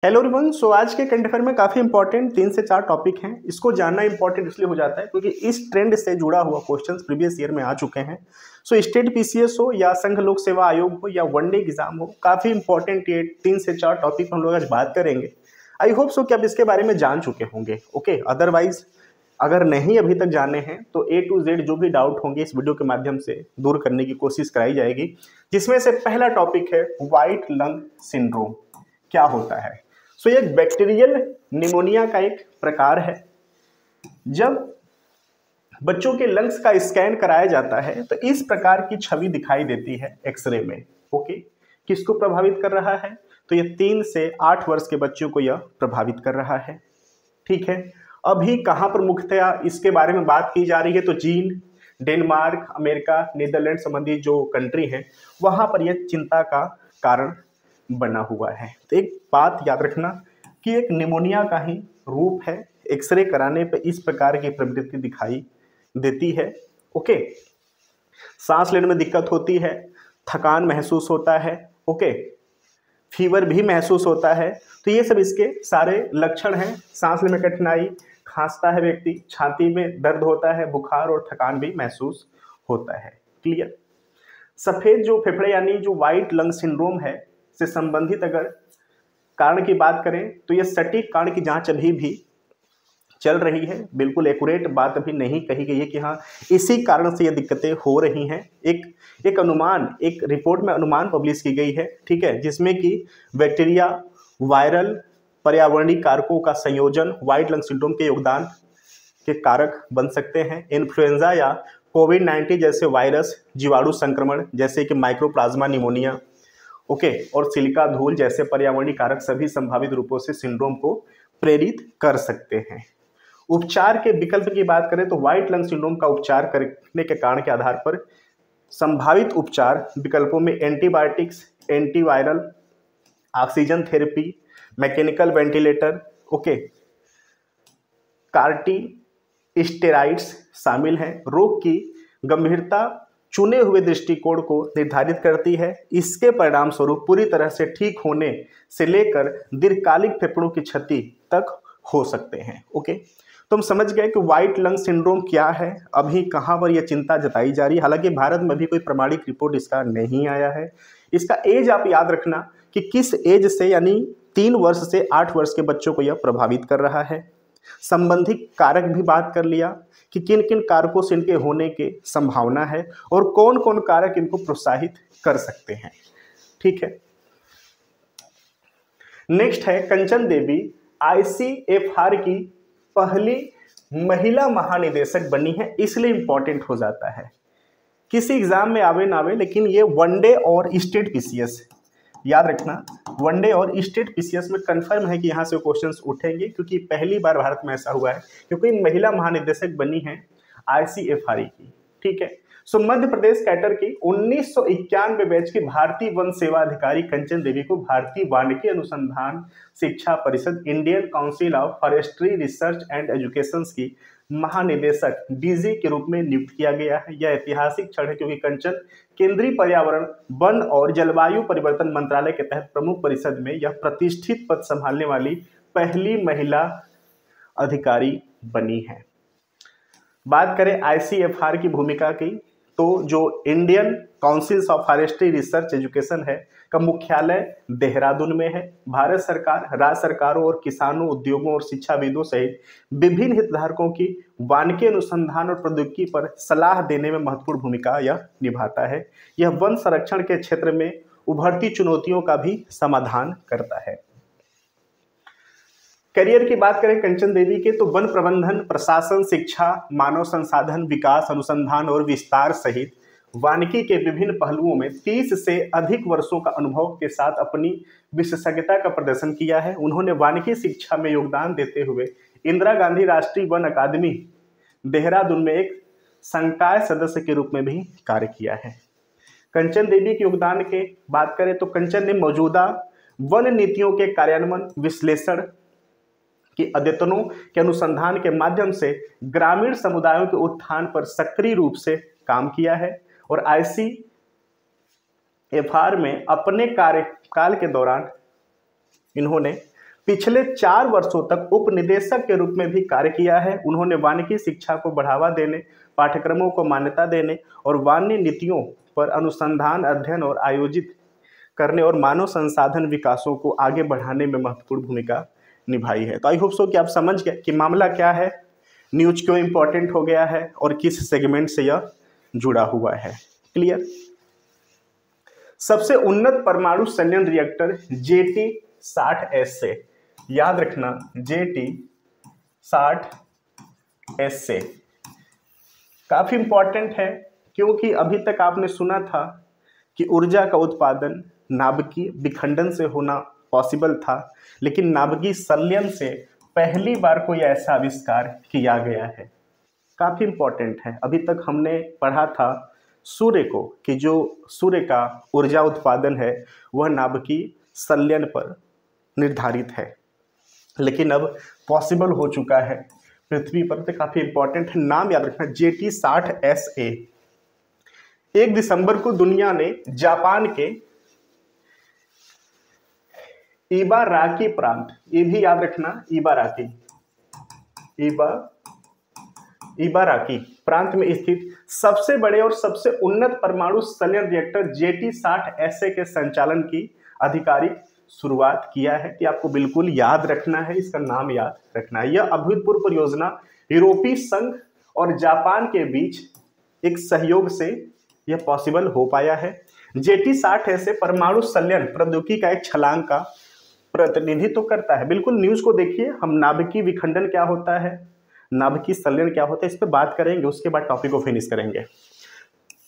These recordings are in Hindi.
Hello everyone. सो आज के करंट अफेयर में काफ़ी इंपॉर्टेंट 3 से 4 टॉपिक हैं। इसको जानना इंपॉर्टेंट इसलिए हो जाता है क्योंकि इस ट्रेंड से जुड़ा हुआ क्वेश्चंस प्रीवियस ईयर में आ चुके हैं। सो स्टेट पीसीएस हो या संघ लोक सेवा आयोग हो या वनडे एग्जाम हो, काफ़ी इंपॉर्टेंट ये 3 से 4 टॉपिक हम लोग आज बात करेंगे। आई होप सो कि आप इसके बारे में जान चुके होंगे। ओके, अदरवाइज अगर नहीं अभी तक जाने हैं तो A to Z जो भी डाउट होंगे इस वीडियो के माध्यम से दूर करने की कोशिश कराई जाएगी, जिसमें से पहला टॉपिक है व्हाइट लंग सिंड्रोम। क्या होता है? सो ये एक बैक्टीरियल निमोनिया का एक प्रकार है। जब बच्चों के लंग्स का स्कैन कराया जाता है तो इस प्रकार की छवि दिखाई देती है एक्सरे में। ओके, किसको प्रभावित कर रहा है? तो ये 3 से 8 वर्ष के बच्चों को यह प्रभावित कर रहा है। ठीक है, अभी कहाँ पर मुख्यतया इसके बारे में बात की जा रही है? तो चीन, डेनमार्क, अमेरिका, नीदरलैंड संबंधी जो कंट्री है वहाँ पर यह चिंता का कारण बना हुआ है। तो एक बात याद रखना कि एक निमोनिया का ही रूप है। एक्सरे कराने पे इस प्रकार की प्रवृत्ति दिखाई देती है। ओके, सांस लेने में दिक्कत होती है, थकान महसूस होता है, ओके, फीवर भी महसूस होता है। तो ये सब इसके सारे लक्षण हैं। सांस लेने में कठिनाई, खांसता है व्यक्ति, छाती में दर्द होता है, बुखार और थकान भी महसूस होता है। क्लियर? सफेद जो फेफड़े यानी जो व्हाइट लंग सिंड्रोम है से संबंधित अगर कारण की बात करें तो यह सटीक कारण की जांच अभी भी चल रही है। बिल्कुल एक्यूरेट बात अभी नहीं कही गई है कि हाँ इसी कारण से ये दिक्कतें हो रही हैं। एक अनुमान, एक रिपोर्ट में अनुमान पब्लिश की गई है, ठीक है, जिसमें कि बैक्टीरिया, वायरल, पर्यावरणीय कारकों का संयोजन व्हाइट लंग सिंड्रोम के योगदान के कारक बन सकते हैं। इन्फ्लुएंजा या कोविड-19 जैसे वायरस, जीवाणु संक्रमण जैसे कि माइक्रोप्लाज्मा निमोनिया, ओके, और सिलिका धूल जैसे पर्यावरणीय कारक सभी संभावित रूपों से सिंड्रोम को प्रेरित कर सकते हैं। उपचार के विकल्प की बात करें तो व्हाइट लंग सिंड्रोम का उपचार करने के कारण के आधार पर संभावित उपचार विकल्पों में antibiotics, antiviral, oxygen therapy, mechanical ventilator, okay, corticosteroids शामिल हैं। रोग की गंभीरता चुने हुए दृष्टिकोण को निर्धारित करती है। इसके परिणाम स्वरूप पूरी तरह से ठीक होने से लेकर दीर्घकालिक फेफड़ों की क्षति तक हो सकते हैं। ओके, तो हम समझ गए कि व्हाइट लंग सिंड्रोम क्या है, अभी कहाँ पर यह चिंता जताई जा रही है। हालांकि भारत में अभी कोई प्रमाणिक रिपोर्ट इसका नहीं आया है। इसका एज आप याद रखना कि किस एज से, यानी 3 वर्ष से 8 वर्ष के बच्चों को यह प्रभावित कर रहा है। संबंधित कारक भी बात कर लिया कि किन किन कारकों से इनके होने की संभावना है और कौन कौन कारक इनको प्रोत्साहित कर सकते हैं। ठीक है, नेक्स्ट है कंचन देवी आईसीएफआर की पहली महिला महानिदेशक बनी है, इसलिए इंपॉर्टेंट हो जाता है। किसी एग्जाम में आवे ना आवे, लेकिन ये वनडे और स्टेट पीसीएस याद रखना, वनडे और स्टेट पीसीएस में कंफर्म है कि यहाँ से क्वेश्चंस उठेंगे, क्योंकि पहली बार भारत में ऐसा हुआ है क्योंकि महिला महानिदेशक बनी है आईसीएफआर की। ठीक है, सो मध्य प्रदेश कैडर की 1991 बैच की भारतीय वन सेवा अधिकारी कंचन देवी को भारतीय वानिकी अनुसंधान शिक्षा परिषद, Indian council of forestry research and education की महानिदेशक डीजी के रूप में नियुक्त किया गया है। यह ऐतिहासिक क्षण है क्योंकि कंचन केंद्रीय पर्यावरण, वन और जलवायु परिवर्तन मंत्रालय के तहत प्रमुख परिषद में यह प्रतिष्ठित पद संभालने वाली पहली महिला अधिकारी बनी है। बात करें आईसीएफआर की भूमिका की, तो जो Indian council of forestry research education है का मुख्यालय देहरादून में है। भारत सरकार, राज्य सरकारों और किसानों, उद्योगों और शिक्षाविदों सहित विभिन्न हितधारकों की वानिकी अनुसंधान और प्रौद्योगिकी पर सलाह देने में महत्वपूर्ण भूमिका यह निभाता है। यह वन संरक्षण के क्षेत्र में उभरती चुनौतियों का भी समाधान करता है। करियर की बात करें कंचन देवी के, तो वन प्रबंधन, प्रशासन, शिक्षा, मानव संसाधन विकास, अनुसंधान और विस्तार सहित वानिकी के विभिन्न पहलुओं में 30 से अधिक वर्षों का अनुभव के साथ अपनी विशेषज्ञता का प्रदर्शन किया है। उन्होंने वानिकी शिक्षा में योगदान देते हुए इंदिरा गांधी राष्ट्रीय वन अकादमी देहरादून में एक संकाय सदस्य के रूप में भी कार्य किया है। कंचन देवी के योगदान के बात करें तो कंचन ने मौजूदा वन नीतियों के कार्यान्वयन, विश्लेषण कि अद्यतनों के अनुसंधान के माध्यम से ग्रामीण समुदायों के उत्थान पर सक्रिय रूप से काम किया है और आईसीएफआर में अपने कार्यकाल के दौरान इन्होंने पिछले 4 वर्षों तक उप निदेशक के रूप में भी कार्य किया है। उन्होंने वानिकी शिक्षा को बढ़ावा देने, पाठ्यक्रमों को मान्यता देने और वान्य नीतियों पर अनुसंधान, अध्ययन और आयोजित करने और मानव संसाधन विकासों को आगे बढ़ाने में महत्वपूर्ण भूमिका निभाई है। तो आई होप सो कि आप समझ गए कि मामला क्या है, न्यूज क्यों इंपॉर्टेंट हो गया है और किस सेगमेंट से यह जुड़ा हुआ है। क्लियर। सबसे उन्नत परमाणु संयंत्र रिएक्टर JT-60S, याद रखना JT-60S काफी इंपॉर्टेंट है, क्योंकि अभी तक आपने सुना था कि ऊर्जा का उत्पादन नाभिकीय विखंडन से होना पॉसिबल था, लेकिन नाभिकीय संलयन से पहली बार कोई ऐसा आविष्कार किया गया है। काफी इंपॉर्टेंट है। अभी तक हमने पढ़ा था सूर्य को कि जो सूर्य का ऊर्जा उत्पादन है वह नाभिकीय संलयन पर निर्धारित है, लेकिन अब पॉसिबल हो चुका है पृथ्वी पर। तो काफी इंपॉर्टेंट है, नाम याद रखना JT-60SA। 1 दिसंबर को दुनिया ने जापान के इबाराकी प्रांत, ये भी याद रखना इबाराकी प्रांत में स्थित सबसे बड़े और सबसे उन्नत परमाणु संयंत्र रिएक्टर JT-60SA के संचालन की आधिकारिक शुरुआत किया है। कि आपको बिल्कुल याद रखना है, इसका नाम याद रखना है। यह अभूतपूर्व परियोजना यूरोपीय संघ और जापान के बीच एक सहयोग से यह पॉसिबल हो पाया है। JT-60SA परमाणु संलयन प्रौद्योगिकी का एक छलांग का प्रतिनिधित्व करता है। बिल्कुल न्यूज को देखिए, हम नाभिकीय विखंडन क्या होता है, नाभिकीय संलयन क्या होता है, इस पर बात करेंगे, उसके बाद टॉपिक को फिनिश करेंगे।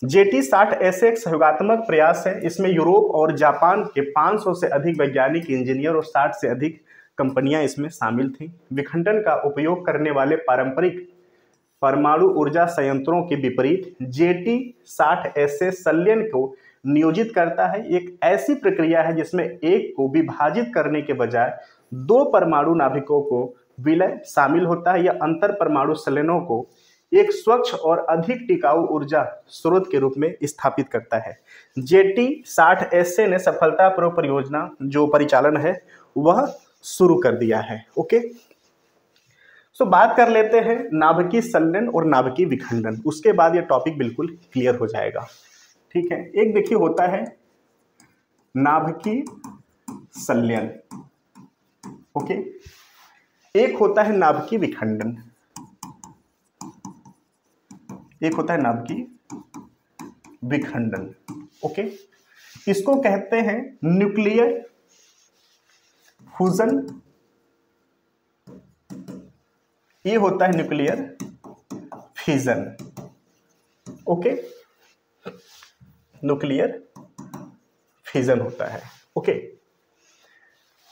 JT-60SA एक सहयोगात्मक प्रयास है। इसमें यूरोप और जापान के 500 से अधिक वैज्ञानिक, इंजीनियर और 60 से अधिक कंपनियां इसमें शामिल थीं। विखंडन का उपयोग करने वाले पारंपरिक परमाणु ऊर्जा संयंत्रों के विपरीत JT-60SA संलयन को नियोजित करता है। एक ऐसी प्रक्रिया है जिसमें एक को विभाजित करने के बजाय 2 परमाणु नाभिकों को विलय शामिल होता है। यह अंतर परमाणु संलयनों को एक स्वच्छ और अधिक टिकाऊ ऊर्जा स्रोत के रूप में स्थापित करता है। JT-60SA ने सफलतापूर्वक परियोजना जो परिचालन है वह शुरू कर दिया है। ओके, सो बात कर लेते हैं नाभिकीय संलयन और नाभिकीय विखंडन, उसके बाद यह टॉपिक बिल्कुल क्लियर हो जाएगा। ठीक है, एक देखिए होता है नाभिकीय संलयन, ओके, एक होता है नाभिकीय विखंडन, एक होता है नाभिकीय विखंडन। ओके, इसको कहते हैं न्यूक्लियर फ्यूजन, ये होता है nuclear fission. Okay, nuclear fission होता है। ओके,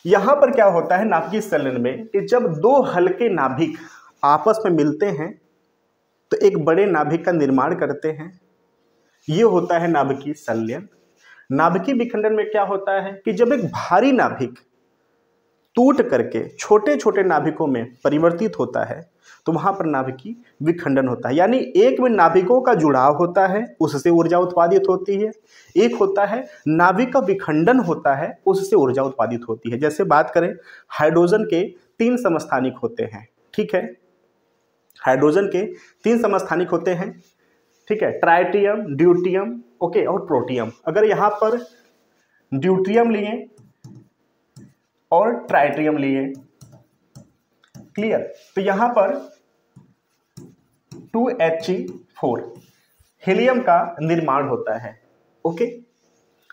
यहां पर क्या होता है नाभिकीय संलयन में कि जब 2 हल्के नाभिक आपस में मिलते हैं तो एक बड़े नाभिक का निर्माण करते हैं, ये होता है नाभिकीय संलयन। नाभिकीय विखंडन में क्या होता है कि जब एक भारी नाभिक टूट करके छोटे छोटे नाभिकों में परिवर्तित होता है तो वहां पर नाभिकीय विखंडन होता है। यानी एक में नाभिकों का जुड़ाव होता है, उससे ऊर्जा उत्पादित होती है, एक होता है नाभिक का विखंडन होता है, उससे ऊर्जा उत्पादित होती है। जैसे बात करें हाइड्रोजन के 3 समस्थानिक होते हैं, ठीक है, हाइड्रोजन के 3 समस्थानिक होते हैं, ठीक है, ट्राइटियम, ड्यूटियम, ओके, और प्रोटियम। अगर यहाँ पर ड्यूटियम लिए और ट्राइटियम लिए, क्लियर, तो यहां पर 2He4 हीलियम का निर्माण होता है। ओके,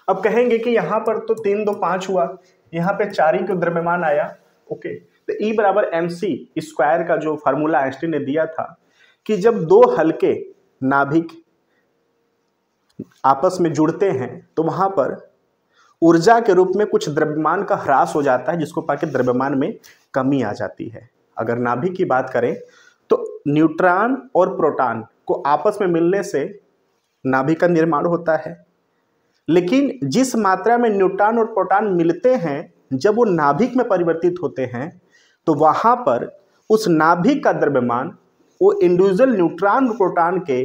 अब कहेंगे कि यहां पर तो 3 2 5 हुआ, यहां पे 4 ही क्यों द्रव्यमान आया। ओके, तो E = mc² का जो फार्मूला आइंस्टीन ने दिया था कि जब 2 हल्के नाभिक आपस में जुड़ते हैं तो वहां पर ऊर्जा के रूप में कुछ द्रव्यमान का ह्रास हो जाता है, जिसको पाके द्रव्यमान में कमी आ जाती है। अगर नाभिक की बात करें तो न्यूट्रॉन और प्रोटॉन को आपस में मिलने से नाभिक का निर्माण होता है, लेकिन जिस मात्रा में न्यूट्रॉन और प्रोटॉन मिलते हैं जब वो नाभिक में परिवर्तित होते हैं तो वहां पर उस नाभिक का द्रव्यमान वो इंडिविजुअल न्यूट्रॉन और प्रोटॉन के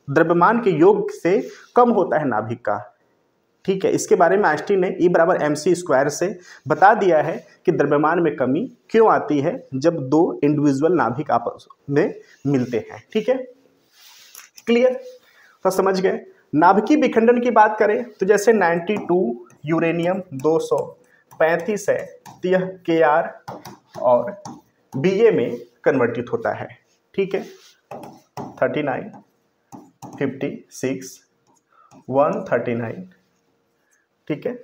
द्रव्यमान के योग से कम होता है नाभिक का। ठीक है, इसके बारे में आइंस्टीन ने E बराबर mc² से बता दिया है कि द्रव्यमान में कमी क्यों आती है जब दो इंडिविजुअल नाभिक आपस में मिलते हैं। ठीक है, क्लियर, तो समझ गए। नाभिकीय विखंडन की बात करें तो जैसे 92 यूरेनियम 235 है तो यह Kr और Ba में कन्वर्टित होता है। ठीक है, 39 56 139, ठीक है,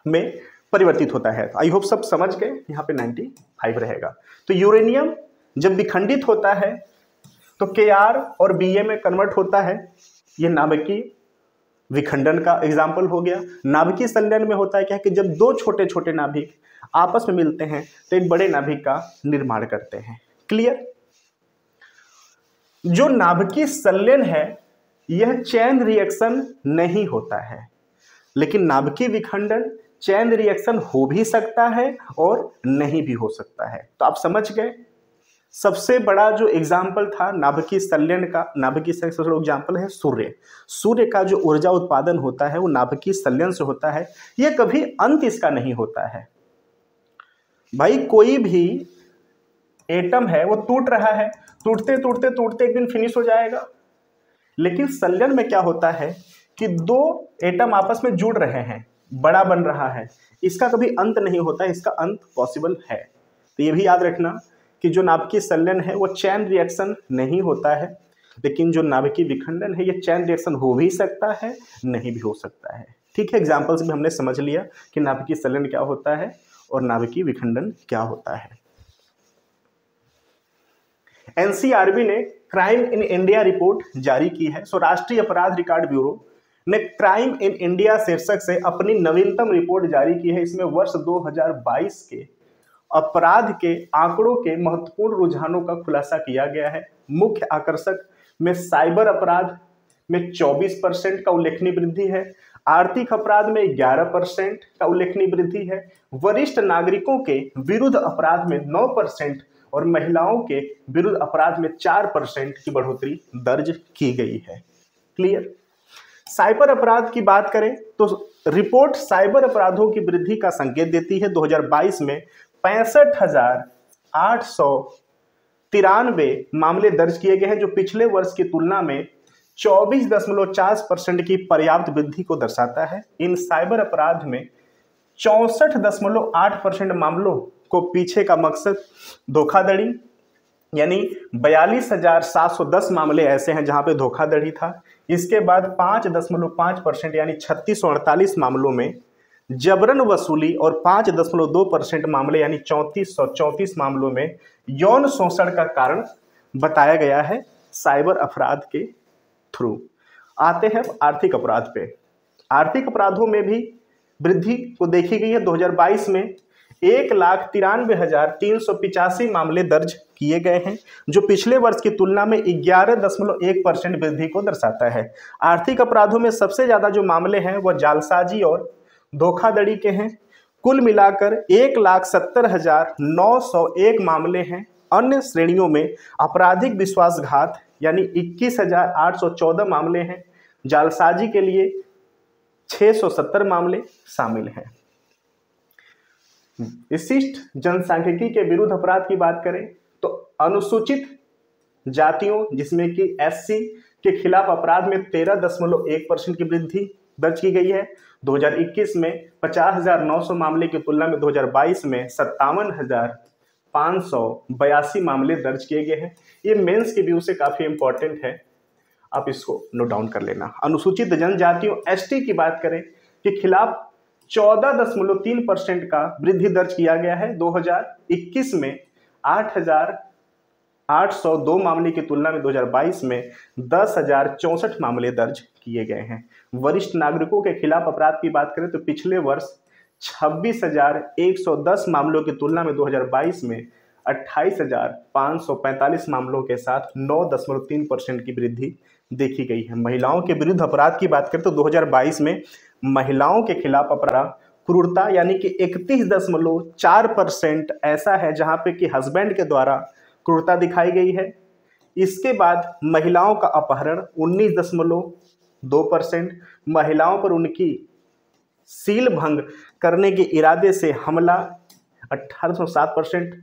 में परिवर्तित होता है। आई होप सब समझ गए, यहाँ पे 95 रहेगा। तो यूरेनियम जब विखंडित होता है तो Kr और Ba में कन्वर्ट होता है, ये नाभिकीय विखंडन का एग्जाम्पल हो गया। नाभिकीय संलयन में होता है क्या कि जब दो छोटे छोटे नाभिक आपस में मिलते हैं तो एक बड़े नाभिक का निर्माण करते हैं। क्लियर। जो नाभिकीय संलयन है यह चैन रिएक्शन नहीं होता है, लेकिन नाभिकीय विखंडन चैन रिएक्शन हो भी सकता है और नहीं भी हो सकता है। तो आप समझ गए, सबसे बड़ा जो एग्जाम्पल था नाभिकीय संलयन का, नाभिकीय संलयन सबसे बड़ा एग्जाम्पल है सूर्य। सूर्य का जो ऊर्जा उत्पादन होता है वो नाभिकीय संलयन से होता है। यह कभी अंत इसका नहीं होता है। भाई कोई भी एटम है वो टूट रहा है, टूटते टूटते टूटते एक दिन फिनिश हो जाएगा। लेकिन संलयन में क्या होता है कि दो एटम आपस में जुड़ रहे हैं, बड़ा बन रहा है, इसका कभी अंत नहीं होता, इसका अंत पॉसिबल है। तो ये भी याद रखना कि जो नाभिकीय संलयन है वो चैन रिएक्शन नहीं होता है, लेकिन जो नाभिकीय विखंडन है ये चैन रिएक्शन हो भी सकता है, नहीं भी हो सकता है। ठीक है, एग्जाम्पल्स में हमने समझ लिया कि नाभिकीय संलयन क्या होता है और नाभिकीय विखंडन क्या होता है। एनसीआरबी ने क्राइम इन इंडिया रिपोर्ट जारी की है। सो राष्ट्रीय अपराध रिकॉर्ड ब्यूरो ने क्राइम इन इंडिया शीर्षक से अपनी नवीनतम रिपोर्ट जारी की है। इसमें वर्ष 2022 के अपराध के आंकड़ों के महत्वपूर्ण रुझानों का खुलासा किया गया है। मुख्य आकर्षक में साइबर अपराध में 24% का उल्लेखनीय वृद्धि है, आर्थिक अपराध में 11% का उल्लेखनीय वृद्धि है, वरिष्ठ नागरिकों के विरुद्ध अपराध में 9% और महिलाओं के विरुद्ध अपराध में 4% की बढ़ोतरी दर्ज की गई है। क्लियर। साइबर अपराध की बात करें तो रिपोर्ट साइबर अपराधों की वृद्धि का संकेत देती है। 2022 में 65,893 मामले दर्ज किए गए हैं, जो पिछले वर्ष की तुलना में 24.4% की पर्याप्त वृद्धि को दर्शाता है। इन साइबर अपराध में 64.8% मामलों को पीछे का मकसद धोखाधड़ी, यानी 42,710 मामले ऐसे हैं जहां पे धोखाधड़ी था। इसके बाद 5.5% यानी 3648 मामलों में जबरन वसूली और 5.2% मामले यानी 3434 मामलों में यौन शोषण का कारण बताया गया है साइबर अपराध के थ्रू। आते हैं आर्थिक अपराध पे। आर्थिक अपराधों में भी वृद्धि को देखी गई है। 2022 में 1,93,385 मामले दर्ज किए गए हैं, जो पिछले वर्ष की तुलना में 11.1% वृद्धि को दर्शाता है। आर्थिक अपराधों में सबसे ज्यादा जो मामले हैं वह जालसाजी और धोखाधड़ी के हैं। कुल मिलाकर 1,70,901 मामले हैं। अन्य श्रेणियों में आपराधिक विश्वासघात यानी 21,814 मामले हैं। जालसाजी के लिए 670 मामले शामिल हैं। विशिष्ट जनसांख्यिकी के विरुद्ध अपराध की बात करें तो अनुसूचित जातियों जिसमें कि एससी के खिलाफ अपराध में 13.1% की वृद्धि दर्ज की गई है। 2021 में 50,900 मामले की तुलना में 2022 में 57,582 मामले दर्ज किए गए हैं। ये मेंस के व्यू से काफी इंपॉर्टेंट है, आप इसको नोट डाउन कर लेना। अनुसूचित जनजातियों एसटी की बात करें के खिलाफ 14.3% का वृद्धि दर्ज किया गया है। 2021 में 8,802 मामले की तुलना में 2022 में 10,064 मामले दर्ज किए गए हैं। वरिष्ठ नागरिकों के खिलाफ अपराध की बात करें तो पिछले वर्ष 26,110 मामलों की तुलना में 2022 में 28,545 मामलों के साथ 9.3% की वृद्धि देखी गई है। महिलाओं के विरुद्ध अपराध की बात करें तो 2022 में महिलाओं के खिलाफ अपराध क्रूरता यानी कि 31.4% ऐसा है जहां पे कि हस्बैंड के द्वारा क्रूरता दिखाई गई है। इसके बाद महिलाओं का अपहरण 2%, महिलाओं पर उनकी सील भंग करने के इरादे से हमला 18.7%,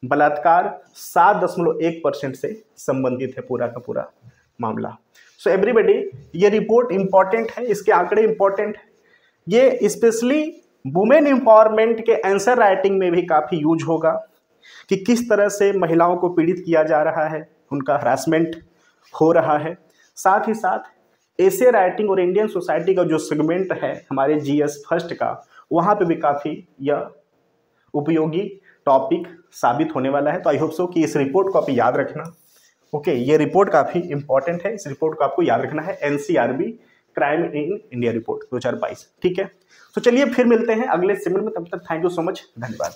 बलात्कार 7.1% से संबंधित है पूरा का पूरा मामला। सो एवरीबॉडी, ये रिपोर्ट इंपॉर्टेंट है, इसके आंकड़े इंपॉर्टेंट है, ये स्पेशली वुमेन एम्पावरमेंट के आंसर राइटिंग में भी काफ़ी यूज होगा कि किस तरह से महिलाओं को पीड़ित किया जा रहा है, उनका हरासमेंट हो रहा है। साथ ही साथ एसे राइटिंग और इंडियन सोसाइटी का जो सेगमेंट है हमारे जीएस फर्स्ट का, वहाँ पे भी काफ़ी यह उपयोगी टॉपिक साबित होने वाला है। तो आई होप सो कि इस रिपोर्ट को आप याद रखना। ओके, ये रिपोर्ट काफ़ी इंपॉर्टेंट है, इस रिपोर्ट को आपको याद रखना है, NCRB crime in India report 2022। ठीक है, तो चलिए फिर मिलते हैं अगले सेगमेंट में, तब तक थैंक यू सो मच, धन्यवाद।